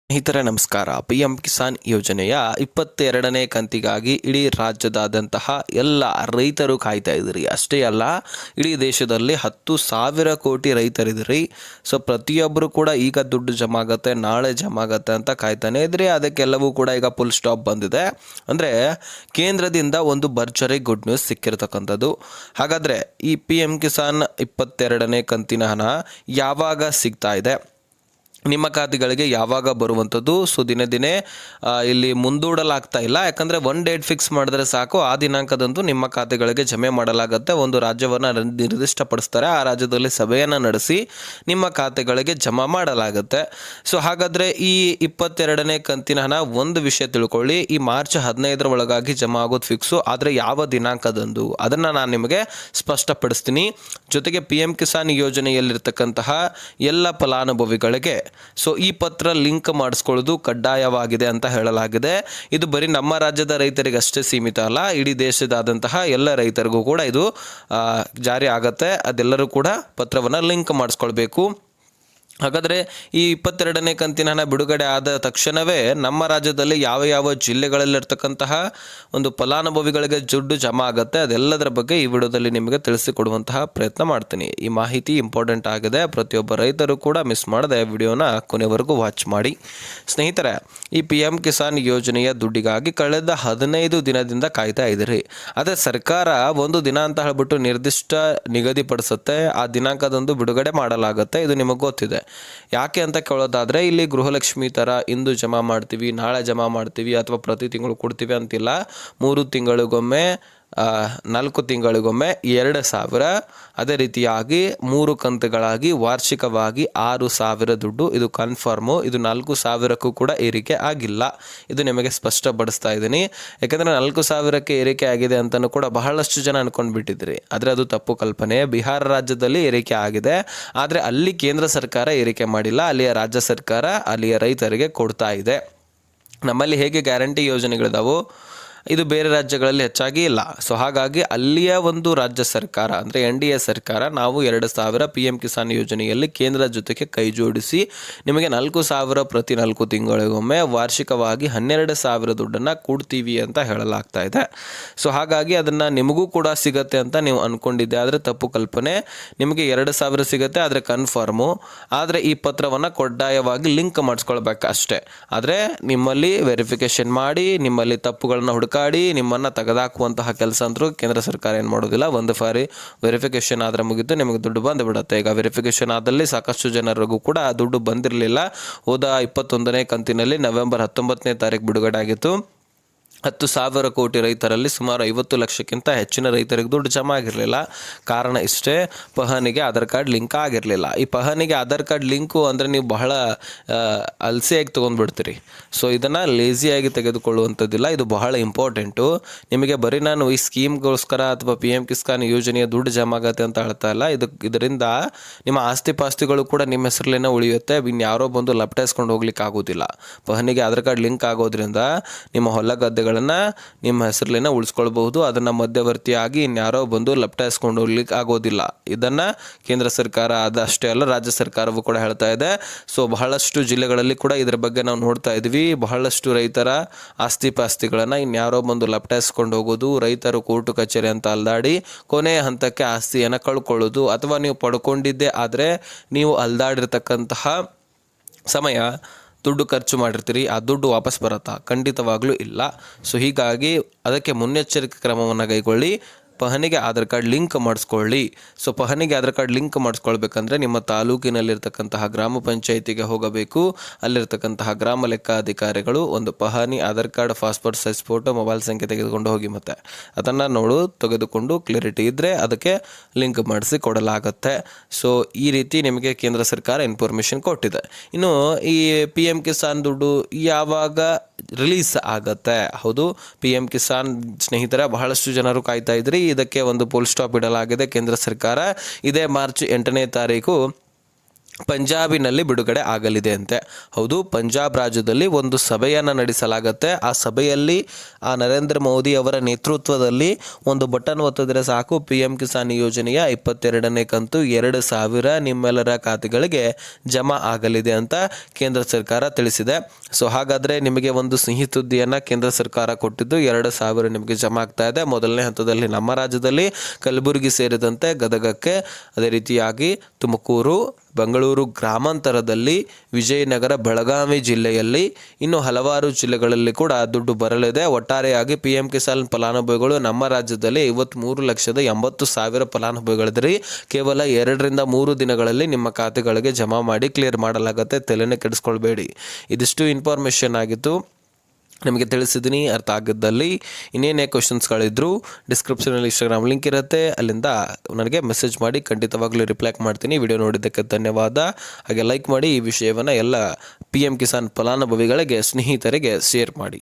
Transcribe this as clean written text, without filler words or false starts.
ಸ್ನೇಹಿತರೆ ನಮಸ್ಕಾರ. PM ಕಿಸಾನ್ ಯೋಜನೆಯ 22ನೇ ಕಂತಿಗಾಗಿ ಇಡೀ ರಾಜ್ಯದಾದ್ಯಂತಹ ಎಲ್ಲ ರೈತರು ಕಾಯ್ತಾ ಇದ್ದೀರಿ. ಅಷ್ಟೇ ಅಲ್ಲ, ಇಡೀ ದೇಶದಲ್ಲಿ 10,000 ಕೋಟಿ ರೈತರಿದ್ದೀರಿ. ಸೊ ಪ್ರತಿಯೊಬ್ಬರು ಕೂಡ ಈಗ ದುಡ್ಡು ಜಮಾ ಆಗುತ್ತೆ, ನಾಳೆ ಜಮಾ ಆಗುತ್ತೆ ಅಂತ ಕಾಯ್ತಾನೆ ಇದ್ರಿ. ಅದಕ್ಕೆಲ್ಲವೂ ಕೂಡ ಈಗ ಫುಲ್ ಸ್ಟಾಪ್ ಬಂದಿದೆ. ಅಂದರೆ ಕೇಂದ್ರದಿಂದ ಒಂದು ಭರ್ಜರಿ ಗುಡ್ ನ್ಯೂಸ್ ಸಿಕ್ಕಿರ್ತಕ್ಕಂಥದ್ದು. ಹಾಗಾದರೆ ಈ PM ಕಿಸಾನ್ 22ನೇ ಕಂತಿನ ಹಣ ಯಾವಾಗ ಸಿಗ್ತಾ ಇದೆ, ನಿಮ್ಮ ಖಾತೆಗಳಿಗೆ ಯಾವಾಗ ಬರುವಂಥದ್ದು? ಸೊ ದಿನೇ ದಿನೇ ಇಲ್ಲಿ ಮುಂದೂಡಲಾಗ್ತಾ ಇಲ್ಲ. ಯಾಕಂದರೆ ಒನ್ ಡೇಟ್ ಫಿಕ್ಸ್ ಮಾಡಿದ್ರೆ ಸಾಕು, ಆ ದಿನಾಂಕದಂದು ನಿಮ್ಮ ಖಾತೆಗಳಿಗೆ ಜಮೆ ಮಾಡಲಾಗುತ್ತೆ. ಒಂದು ರಾಜ್ಯವನ್ನು ನಿರ್ದಿಷ್ಟಪಡಿಸ್ತಾರೆ, ಆ ರಾಜ್ಯದಲ್ಲಿ ಸಭೆಯನ್ನು ನಡೆಸಿ ನಿಮ್ಮ ಖಾತೆಗಳಿಗೆ ಜಮಾ ಮಾಡಲಾಗುತ್ತೆ. ಸೊ ಹಾಗಾದರೆ ಈ 22ನೇ ಕಂತಿನ ಹಣ ಒಂದು ವಿಷಯ ತಿಳ್ಕೊಳ್ಳಿ, ಈ ಮಾರ್ಚ್ 15ರ ಒಳಗಾಗಿ ಜಮಾ ಆಗೋದು ಫಿಕ್ಸು. ಆದರೆ ಯಾವ ದಿನಾಂಕದಂದು ಅದನ್ನು ನಾನು ನಿಮಗೆ ಸ್ಪಷ್ಟಪಡಿಸ್ತೀನಿ. ಜೊತೆಗೆ PM ಕಿಸಾನ್ ಯೋಜನೆಯಲ್ಲಿರ್ತಕ್ಕಂತಹ ಎಲ್ಲ ಫಲಾನುಭವಿಗಳಿಗೆ ಸೊ ಈ ಪತ್ರ ಲಿಂಕ್ ಮಾಡಿಸ್ಕೊಳ್ಳೋದು ಕಡ್ಡಾಯವಾಗಿದೆ ಅಂತ ಹೇಳಲಾಗಿದೆ. ಇದು ಬರೀ ನಮ್ಮ ರಾಜ್ಯದ ರೈತರಿಗೆ ಅಷ್ಟೇ ಸೀಮಿತ ಅಲ್ಲ, ಇಡೀ ದೇಶದಾದಂತಹ ಎಲ್ಲ ರೈತರಿಗೂ ಕೂಡ ಇದು ಜಾರಿ ಆಗುತ್ತೆ. ಅದೆಲ್ಲರೂ ಕೂಡ ಪತ್ರವನ್ನು ಲಿಂಕ್ ಮಾಡಿಸ್ಕೊಳ್ಬೇಕು. ಹಾಗಾದರೆ ಈ 22ನೇ ಕಂತಿನ ಹಣ ಬಿಡುಗಡೆ ಆದ ತಕ್ಷಣವೇ ನಮ್ಮ ರಾಜ್ಯದಲ್ಲಿ ಯಾವ ಯಾವ ಜಿಲ್ಲೆಗಳಲ್ಲಿರ್ತಕ್ಕಂತಹ ಒಂದು ಫಲಾನುಭವಿಗಳಿಗೆ ದುಡ್ಡು ಜಮಾ ಆಗುತ್ತೆ, ಅದೆಲ್ಲದರ ಬಗ್ಗೆ ಈ ವಿಡಿಯೋದಲ್ಲಿ ನಿಮಗೆ ತಿಳಿಸಿಕೊಡುವಂತಹ ಪ್ರಯತ್ನ ಮಾಡ್ತೀನಿ. ಈ ಮಾಹಿತಿ ಇಂಪಾರ್ಟೆಂಟ್ ಆಗಿದೆ, ಪ್ರತಿಯೊಬ್ಬ ರೈತರು ಕೂಡ ಮಿಸ್ ಮಾಡದೆ ವಿಡಿಯೋನ ಕೊನೆವರೆಗೂ ವಾಚ್ ಮಾಡಿ. ಸ್ನೇಹಿತರೆ, ಈ PM ಕಿಸಾನ್ ಯೋಜನೆಯ ದುಡ್ಡಿಗಾಗಿ ಕಳೆದ 15 ದಿನದಿಂದ ಕಾಯ್ತಾ ಇದ್ದೀರಿ. ಆದರೆ ಸರ್ಕಾರ ಒಂದು ದಿನ ಅಂತ ಹೇಳ್ಬಿಟ್ಟು ನಿರ್ದಿಷ್ಟ ನಿಗದಿಪಡಿಸುತ್ತೆ, ಆ ದಿನಾಂಕದಂದು ಬಿಡುಗಡೆ ಮಾಡಲಾಗುತ್ತೆ. ಇದು ನಿಮಗೆ ಗೊತ್ತಿದೆ. ಯಾಕೆ ಅಂತ ಕೇಳೋದಾದರೆ, ಇಲ್ಲಿ ಗೃಹಲಕ್ಷ್ಮಿ ಥರ ಇಂದು ಜಮಾ ಮಾಡ್ತೀವಿ, ನಾಳೆ ಜಮಾ ಮಾಡ್ತೀವಿ ಅಥವಾ ಪ್ರತಿ ತಿಂಗಳು ಕೊಡ್ತೀವಿ ಅಂತಿಲ್ಲ. 3 ತಿಂಗಳಿಗೊಮ್ಮೆ, 4 ತಿಂಗಳಿಗೊಮ್ಮೆ 2,000, ಅದೇ ರೀತಿಯಾಗಿ 3 ಕಂತುಗಳಾಗಿ ವಾರ್ಷಿಕವಾಗಿ 6,000 ದುಡ್ಡು. ಇದು ಕನ್ಫರ್ಮು. ಇದು 4,000ಕ್ಕೂ ಕೂಡ ಏರಿಕೆ ಆಗಿಲ್ಲ. ಇದು ನಿಮಗೆ ಸ್ಪಷ್ಟಪಡಿಸ್ತಾ ಇದ್ದೀನಿ. ಯಾಕಂದರೆ 4,000ಕ್ಕೆ ಏರಿಕೆ ಆಗಿದೆ ಅಂತಲೂ ಕೂಡ ಬಹಳಷ್ಟು ಜನ ಅಂದ್ಕೊಂಡ್ಬಿಟ್ಟಿದ್ರಿ. ಆದರೆ ಅದು ತಪ್ಪು ಕಲ್ಪನೆ. ಬಿಹಾರ ರಾಜ್ಯದಲ್ಲಿ ಏರಿಕೆ ಆಗಿದೆ, ಆದರೆ ಅಲ್ಲಿ ಕೇಂದ್ರ ಸರ್ಕಾರ ಏರಿಕೆ ಮಾಡಿಲ್ಲ, ಅಲ್ಲಿಯ ರಾಜ್ಯ ಸರ್ಕಾರ ಅಲ್ಲಿಯ ರೈತರಿಗೆ ಕೊಡ್ತಾ ಇದೆ. ನಮ್ಮಲ್ಲಿ ಹೇಗೆ ಗ್ಯಾರಂಟಿ ಯೋಜನೆಗಳಿದಾವೋ ಇದು ಬೇರೆ ರಾಜ್ಯಗಳಲ್ಲಿ ಹೆಚ್ಚಾಗಿ ಇಲ್ಲ. ಸೊ ಹಾಗಾಗಿ ಅಲ್ಲಿಯ ಒಂದು ರಾಜ್ಯ ಸರ್ಕಾರ ಅಂದರೆ NDA ಸರ್ಕಾರ ನಾವು 2,000 PM ಕಿಸಾನ್ ಯೋಜನೆಯಲ್ಲಿ ಕೇಂದ್ರ ಜೊತೆಗೆ ಕೈ ಜೋಡಿಸಿ ನಿಮಗೆ 4,000 ಪ್ರತಿ 4 ತಿಂಗಳಿಗೊಮ್ಮೆ ವಾರ್ಷಿಕವಾಗಿ 12,000 ದುಡ್ಡನ್ನು ಕೊಡ್ತೀವಿ ಅಂತ ಹೇಳಲಾಗ್ತಾ ಇದೆ. ಸೊ ಹಾಗಾಗಿ ಅದನ್ನು ನಿಮಗೂ ಕೂಡ ಸಿಗುತ್ತೆ ಅಂತ ನೀವು ಅಂದ್ಕೊಂಡಿದ್ದೆ, ಆದರೆ ತಪ್ಪು ಕಲ್ಪನೆ. ನಿಮಗೆ 2,000 ಸಿಗುತ್ತೆ, ಆದರೆ ಕನ್ಫರ್ಮು. ಆದರೆ ಈ ಪತ್ರವನ್ನು ಕಡ್ಡಾಯವಾಗಿ ಲಿಂಕ್ ಮಾಡಿಸ್ಕೊಳ್ಬೇಕು ಅಷ್ಟೇ. ಆದರೆ ನಿಮ್ಮಲ್ಲಿ ವೆರಿಫಿಕೇಷನ್ ಮಾಡಿ, ನಿಮ್ಮಲ್ಲಿ ತಪ್ಪುಗಳನ್ನ ಹುಡುಕಾಡಿ ನಿಮ್ಮನ್ನು ತೆಗೆದಾಕುವಂತಹ ಕೆಲಸ ಅಂತೂ ಕೇಂದ್ರ ಸರ್ಕಾರ ಏನು ಮಾಡೋದಿಲ್ಲ. ಒಂದು ಬಾರಿ ವೆರಿಫಿಕೇಷನ್ ಆದರೆ ಮುಗಿದು ನಿಮಗೆ ದುಡ್ಡು ಬಂದುಬಿಡುತ್ತೆ. ಈಗ ವೆರಿಫಿಕೇಷನ್ ಆದಲ್ಲಿ ಸಾಕಷ್ಟು ಜನರಿಗೂ ಕೂಡ ದುಡ್ಡು ಬಂದಿರಲಿಲ್ಲ. ಹೋದ 21ನೇ ಕಂತಿನಲ್ಲಿ ನವೆಂಬರ್ 19ನೇ ತಾರೀಕು ಬಿಡುಗಡೆ ಆಗಿತ್ತು. 10,000 ಕೋಟಿ ರೈತರಲ್ಲಿ ಸುಮಾರು 50 ಲಕ್ಷಕ್ಕಿಂತ ಹೆಚ್ಚಿನ ರೈತರಿಗೆ ದುಡ್ಡು ಜಮಾ ಆಗಿರಲಿಲ್ಲ. ಕಾರಣ ಇಷ್ಟೇ, ಪಹಣಿಗೆ ಆಧಾರ್ ಕಾರ್ಡ್ ಲಿಂಕ್ ಆಗಿರಲಿಲ್ಲ. ಈ ಪಹಣಿಗೆ ಆಧಾರ್ ಕಾರ್ಡ್ ಲಿಂಕು ಅಂದರೆ ನೀವು ಬಹಳ ಅಲಸೆಯಾಗಿ ತೊಗೊಂಡ್ಬಿಡ್ತೀರಿ. ಸೊ ಇದನ್ನು ಲೇಸಿಯಾಗಿ ತೆಗೆದುಕೊಳ್ಳುವಂಥದ್ದಿಲ್ಲ, ಇದು ಬಹಳ ಇಂಪಾರ್ಟೆಂಟು. ನಿಮಗೆ ಬರೀ ನಾನು ಈ ಸ್ಕೀಮ್ಗೋಸ್ಕರ ಅಥವಾ PM ಕಿಸಾನ್ ಯೋಜನೆಯ ದುಡ್ಡು ಜಮಾ ಆಗತ್ತೆ ಅಂತ ಹೇಳ್ತಾ ಇಲ್ಲ. ಇದರಿಂದ ನಿಮ್ಮ ಆಸ್ತಿ ಪಾಸ್ತಿಗಳು ಕೂಡ ನಿಮ್ಮ ಹೆಸರಲ್ಲೇನೆ ಉಳಿಯುತ್ತೆ. ಇನ್ಯಾರೋ ಬಂದು ಲಪಟಾಯಿಸ್ಕೊಂಡು ಹೋಗ್ಲಿಕ್ಕೆ ಆಗೋದಿಲ್ಲ. ಪಹಣಿಗೆ ಆಧಾರ್ ಕಾರ್ಡ್ ಲಿಂಕ್ ಆಗೋದ್ರಿಂದ ನಿಮ್ಮ ಹೊಲ ಗದ್ದೆಗಳು ನಿಮ್ಮ ಹೆಸರಲ್ಲೇನೆ ಉಳಿಸ್ಕೊಳ್ಬಹುದು. ಅದನ್ನು ಮಧ್ಯವರ್ತಿಯಾಗಿ ಇನ್ಯಾರೋ ಬಂದು ಲಪಟಾಯಿಸ್ಕೊಂಡು ಹೋಗ್ಲಿಕ್ಕೆ ಆಗೋದಿಲ್ಲ. ಇದನ್ನು ಕೇಂದ್ರ ಸರ್ಕಾರ ಅದಷ್ಟೇ ಅಲ್ಲ, ರಾಜ್ಯ ಸರ್ಕಾರವೂ ಕೂಡ ಹೇಳ್ತಾ ಇದೆ. ಸೊ ಬಹಳಷ್ಟು ಜಿಲ್ಲೆಗಳಲ್ಲಿ ಕೂಡ ಇದರ ಬಗ್ಗೆ ನಾವು ನೋಡ್ತಾ ಇದ್ವಿ. ಬಹಳಷ್ಟು ರೈತರ ಆಸ್ತಿ ಪಾಸ್ತಿಗಳನ್ನು ಇನ್ಯಾರೋ ಬಂದು ಲಪಟಾಯಿಸ್ಕೊಂಡು ಹೋಗೋದು, ರೈತರು ಕೋರ್ಟು ಕಚೇರಿ ಅಂತ ಅಲ್ದಾಡಿ ಕೊನೆಯ ಹಂತಕ್ಕೆ ಆಸ್ತಿಯನ್ನು ಕಳ್ಕೊಳ್ಳೋದು, ಅಥವಾ ನೀವು ಪಡ್ಕೊಂಡಿದ್ದೇ ಆದರೆ ನೀವು ಅಲ್ದಾಡಿರ್ತಕ್ಕಂತಹ ಸಮಯ ದುಡ್ಡು ಖರ್ಚು ಮಾಡಿರ್ತೀರಿ, ಆ ದುಡ್ಡು ವಾಪಸ್ ಬರುತ್ತಾ? ಖಂಡಿತವಾಗ್ಲೂ ಇಲ್ಲ. ಸೊ ಹೀಗಾಗಿ ಅದಕ್ಕೆ ಮುನ್ನೆಚ್ಚರಿಕೆ ಕ್ರಮವನ್ನು ಕೈಗೊಳ್ಳಿ. ಪಹಣಿಗೆ ಆಧಾರ್ ಕಾರ್ಡ್ ಲಿಂಕ್ ಮಾಡಿಸ್ಕೊಳ್ಳಿ. ಸೊ ಪಹಣಿಗೆ ಆಧಾರ್ ಕಾರ್ಡ್ ಲಿಂಕ್ ಮಾಡಿಸ್ಕೊಳ್ಬೇಕಂದ್ರೆ ನಿಮ್ಮ ತಾಲೂಕಿನಲ್ಲಿರ್ತಕ್ಕಂತಹ ಗ್ರಾಮ ಪಂಚಾಯಿತಿಗೆ ಹೋಗಬೇಕು. ಅಲ್ಲಿರ್ತಕ್ಕಂತಹ ಗ್ರಾಮ ಲೆಕ್ಕಾಧಿಕಾರಿಗಳು ಒಂದು ಪಹಣಿ Aadhaar card, passport size photo, mobile ಸಂಖ್ಯೆ ತೆಗೆದುಕೊಂಡು ಹೋಗಿ, ಮತ್ತು ಅದನ್ನು ತೆಗೆದುಕೊಂಡು ಕ್ಲಿಯರಿಟಿ ಇದ್ದರೆ ಅದಕ್ಕೆ ಲಿಂಕ್ ಮಾಡಿಸಿ ಕೊಡಲಾಗುತ್ತೆ. ಸೊ ಈ ರೀತಿ ನಿಮಗೆ ಕೇಂದ್ರ ಸರ್ಕಾರ ಇನ್ಫಾರ್ಮೇಷನ್ ಕೊಟ್ಟಿದೆ. ಇನ್ನು ಈ PM ಕಿಸಾನ್ ದುಡ್ಡು ಯಾವಾಗ ರಿಲೀಸ್ ಆಗತ್ತೆ? ಹೌದು, PM ಕಿಸಾನ್ ಸ್ನೇಹಿತರ ಬಹಳಷ್ಟು ಜನರು ಕಾಯ್ತಾ ಇದ್ರಿ. ಇದಕ್ಕೆ ಒಂದು ಫುಲ್ ಸ್ಟಾಪ್ ಇಡಲಾಗಿದೆ ಕೇಂದ್ರ ಸರ್ಕಾರ. ಇದೇ ಮಾರ್ಚ್ 8ನೇ ತಾರೀಕು ಪಂಜಾಬಿನಲ್ಲಿ ಬಿಡುಗಡೆ ಆಗಲಿದೆ ಅಂತೆ. ಹೌದು, ಪಂಜಾಬ್ ರಾಜ್ಯದಲ್ಲಿ ಒಂದು ಸಭೆಯನ್ನು ನಡೆಸಲಾಗುತ್ತೆ. ಆ ಸಭೆಯಲ್ಲಿ ನರೇಂದ್ರ ಮೋದಿ ಅವರ ನೇತೃತ್ವದಲ್ಲಿ ಒಂದು ಬಟನ್ ಒತ್ತಿದ್ರೆ ಸಾಕು, PM ಕಿಸಾನ್ ಯೋಜನೆಯ 22ನೇ ಕಂತು 2,000 ನಿಮ್ಮೆಲ್ಲರ ಖಾತೆಗಳಿಗೆ ಜಮಾ ಆಗಲಿದೆ ಅಂತ ಕೇಂದ್ರ ಸರ್ಕಾರ ತಿಳಿಸಿದೆ. ಸೊ ಹಾಗಾದರೆ ನಿಮಗೆ ಒಂದು ಸಿಹಿ ಸುದ್ದಿಯನ್ನು ಕೇಂದ್ರ ಸರ್ಕಾರ ಕೊಟ್ಟಿದ್ದು, 2,000 ನಿಮಗೆ ಜಮಾ ಆಗ್ತಾ ಇದೆ. ಮೊದಲನೇ ಹಂತದಲ್ಲಿ ನಮ್ಮ ರಾಜ್ಯದಲ್ಲಿ ಕಲಬುರಗಿ ಸೇರಿದಂತೆ ಗದಗಕ್ಕೆ, ಅದೇ ರೀತಿಯಾಗಿ ತುಮಕೂರು, ಬೆಂಗಳೂರು ಗ್ರಾಮಾಂತರದಲ್ಲಿ, ವಿಜಯನಗರ, ಬೆಳಗಾವಿ ಜಿಲ್ಲೆಯಲ್ಲಿ, ಇನ್ನು ಹಲವಾರು ಜಿಲ್ಲೆಗಳಲ್ಲಿ ಕೂಡ ದುಡ್ಡು ಬರಲಿದೆ. ಒಟ್ಟಾರೆಯಾಗಿ PM ಕಿಸಾನ್ ಫಲಾನುಭವಿಗಳು ನಮ್ಮ ರಾಜ್ಯದಲ್ಲಿ 53,80,000 ಫಲಾನುಭವಿಗಳಿದ್ರಿ. ಕೇವಲ 2ರಿಂದ 3 ದಿನಗಳಲ್ಲಿ ನಿಮ್ಮ ಖಾತೆಗಳಿಗೆ ಜಮಾ ಮಾಡಿ ಕ್ಲಿಯರ್ ಮಾಡಲಾಗುತ್ತೆ. ತಲೆನೇ ಕೆಡಿಸ್ಕೊಳ್ಬೇಡಿ. ಇದಿಷ್ಟು ಇನ್ಫಾರ್ಮೇಷನ್ ಆಗಿತ್ತು, ನಿಮಗೆ ತಿಳಿಸಿದ್ದೀನಿ. ಅರ್ಥ ಆಗಿದ್ದಲ್ಲಿ ಇನ್ನೇನೇ ಕ್ವಶನ್ಸ್ಗಳಿದ್ರು ಡಿಸ್ಕ್ರಿಪ್ಷನಲ್ಲಿ ಇನ್ಸ್ಟಾಗ್ರಾಮ್ ಲಿಂಕ್ ಇರುತ್ತೆ, ಅಲ್ಲಿಂದ ನನಗೆ ಮೆಸೇಜ್ ಮಾಡಿ, ಖಂಡಿತವಾಗ್ಲೂ ರಿಪ್ಲೈ ಮಾಡ್ತೀನಿ. ವಿಡಿಯೋ ನೋಡಿದ್ದಕ್ಕೆ ಧನ್ಯವಾದ. ಹಾಗೆ ಲೈಕ್ ಮಾಡಿ, ಈ ವಿಷಯವನ್ನು ಎಲ್ಲ PM ಕಿಸಾನ್ ಫಲಾನುಭವಿಗಳಿಗೆ, ಸ್ನೇಹಿತರಿಗೆ ಶೇರ್ ಮಾಡಿ.